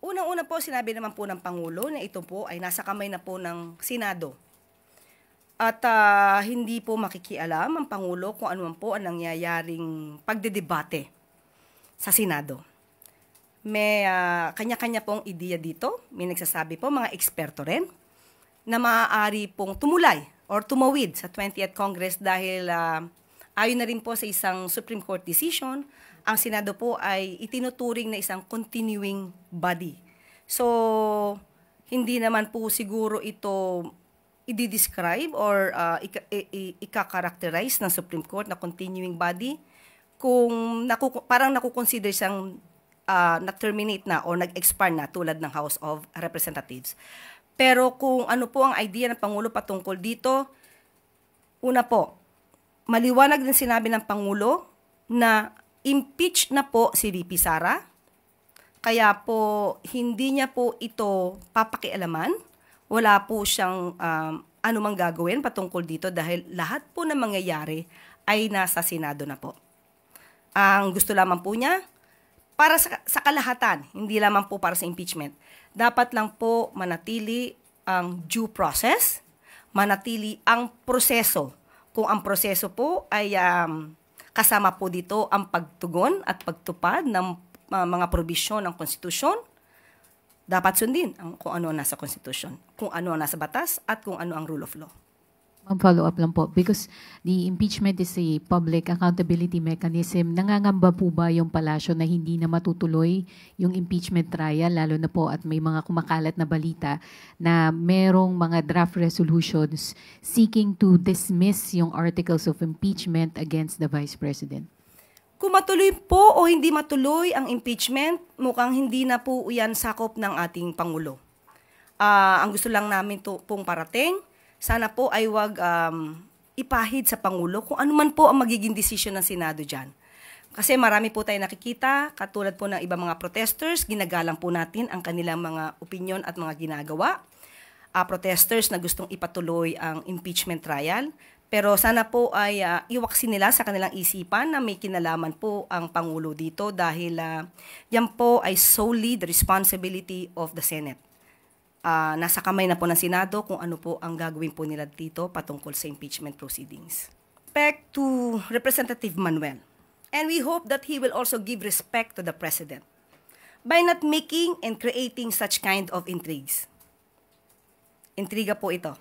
Unang-una po, sinabi naman po ng Pangulo na ito po ay nasa kamay na po ng Senado. At hindi po makikialam ang Pangulo kung ano man po ang nangyayaring pagdedebate sa Senado. May kanya-kanya pong ideya dito. May nagsasabi po, mga eksperto rin, na maaari pong tumulay or tumawid sa 20th Congress dahil ayon na rin po sa isang Supreme Court decision, ang Senado po ay itinuturing na isang continuing body. So, hindi naman po siguro ito i-describe or ika-characterize ng Supreme Court na continuing body kung parang nakukonsider siyang na-terminate na o nag-expire na tulad ng House of Representatives. Pero kung ano po ang idea ng Pangulo patungkol dito, una po, maliwanag din sinabi ng Pangulo na impeach na po si VP Sara, kaya po hindi niya po ito papakialaman, wala po siyang anumang gagawin patungkol dito dahil lahat po na mangyayari ay nasa Senado na po. Ang gusto lamang po niya, para sa kalahatan, hindi lamang po para sa impeachment, dapat lang po manatili ang due process, manatili ang proseso. Kung ang proseso po ay kasama po dito ang pagtugon at pagtupad ng mga probisyon ng konstitusyon, dapat sundin kung ano ang nasa konstitusyon, kung ano ang nasa batas, at kung ano ang rule of law. Follow up lang po, because the impeachment is a public accountability mechanism. Nangangamba po ba yung palasyo na hindi na matutuloy yung impeachment trial, lalo na po at may mga kumakalat na balita na merong mga draft resolutions seeking to dismiss yung articles of impeachment against the Vice President? Kung matuloy po o hindi matuloy ang impeachment, mukhang hindi na po yan sakop ng ating Pangulo. Ang gusto lang namin pong parating, sana po ay wag ipahid sa Pangulo kung ano man po ang magiging desisyon ng Senado dyan. Kasi marami po tayo nakikita, katulad po ng ibang mga protesters, ginagalang po natin ang kanilang mga opinion at mga ginagawa. Protesters na gustong ipatuloy ang impeachment trial. Pero sana po ay iwaksin nila sa kanilang isipan na may kinalaman po ang Pangulo dito dahil yan po ay solely the responsibility of the Senate. Nasa kamay na po ng Senado kung ano po ang gagawin po nila dito patungkol sa impeachment proceedings. Respect to Representative Manuel. And we hope that he will also give respect to the President by not making and creating such kind of intrigues. Intriga po ito.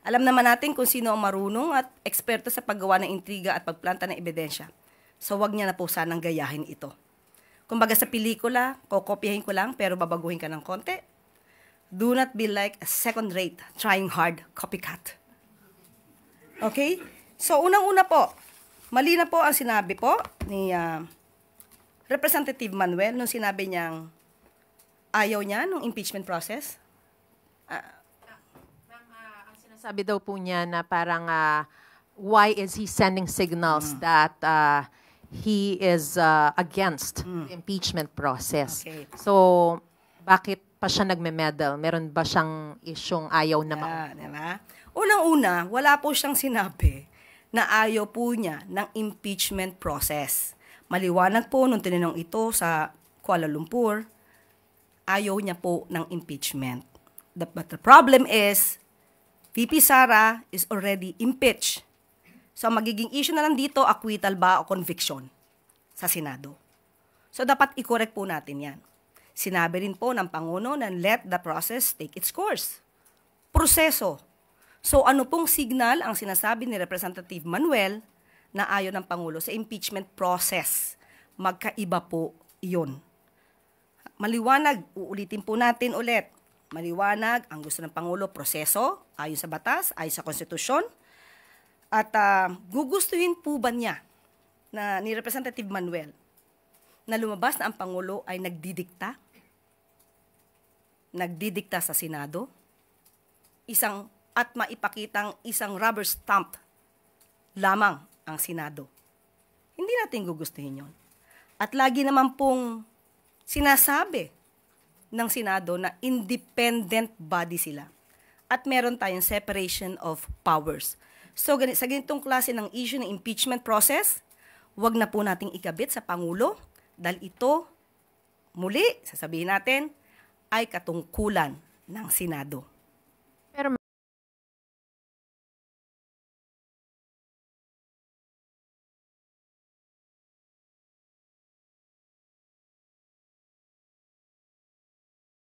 Alam naman natin kung sino ang marunong at eksperto sa paggawa ng intriga at pagplanta ng ebidensya. So wag niya na po sanang gayahin ito. Kumbaga sa pelikula, kokopyahin ko lang pero babaguhin ka ng konti. Do not be like a second-rate, trying hard copycat. Okay? So, unang-una po, mali na po ang sinabi po ni Representative Manuel nung sinabi niyang ayaw niya nung impeachment process. Ang sinasabi daw po niya na parang why is he sending signals that he is against the impeachment process? Okay. So, bakit pa siya nagme-medal? Meron ba siyang isyong ayaw na diba? Unang-una, wala po siyang sinabi na ayaw po niya ng impeachment process. Maliwanag po nung tinanong ito sa Kuala Lumpur, ayaw niya po ng impeachment. But the problem is, VP Sara is already impeached. So, ang magiging issue na lang dito, acquittal ba o conviction sa Senado. So, dapat i-correct po natin yan. Sinabi rin po ng Pangulo na let the process take its course. Proseso. So ano pong signal ang sinasabi ni Representative Manuel na ayaw ng Pangulo sa impeachment process? Magkaiba po iyon. Maliwanag, uulitin po natin ulit. Maliwanag, ang gusto ng Pangulo, proseso, ayon sa batas, ayon sa konstitusyon. At gugustuhin po ba niya na ni Representative Manuel na lumabas na ang Pangulo ay nagdidikta sa Senado, at maipakitang isang rubber stamp lamang ang Senado. Hindi natin gugustuhin yon. At lagi naman pong sinasabi ng Senado na independent body sila. At meron tayong separation of powers. So sa ganitong klase ng issue ng impeachment process, wag na po nating ikabit sa Pangulo dahil ito muli, sasabihin natin, ay katungkulan ng Senado.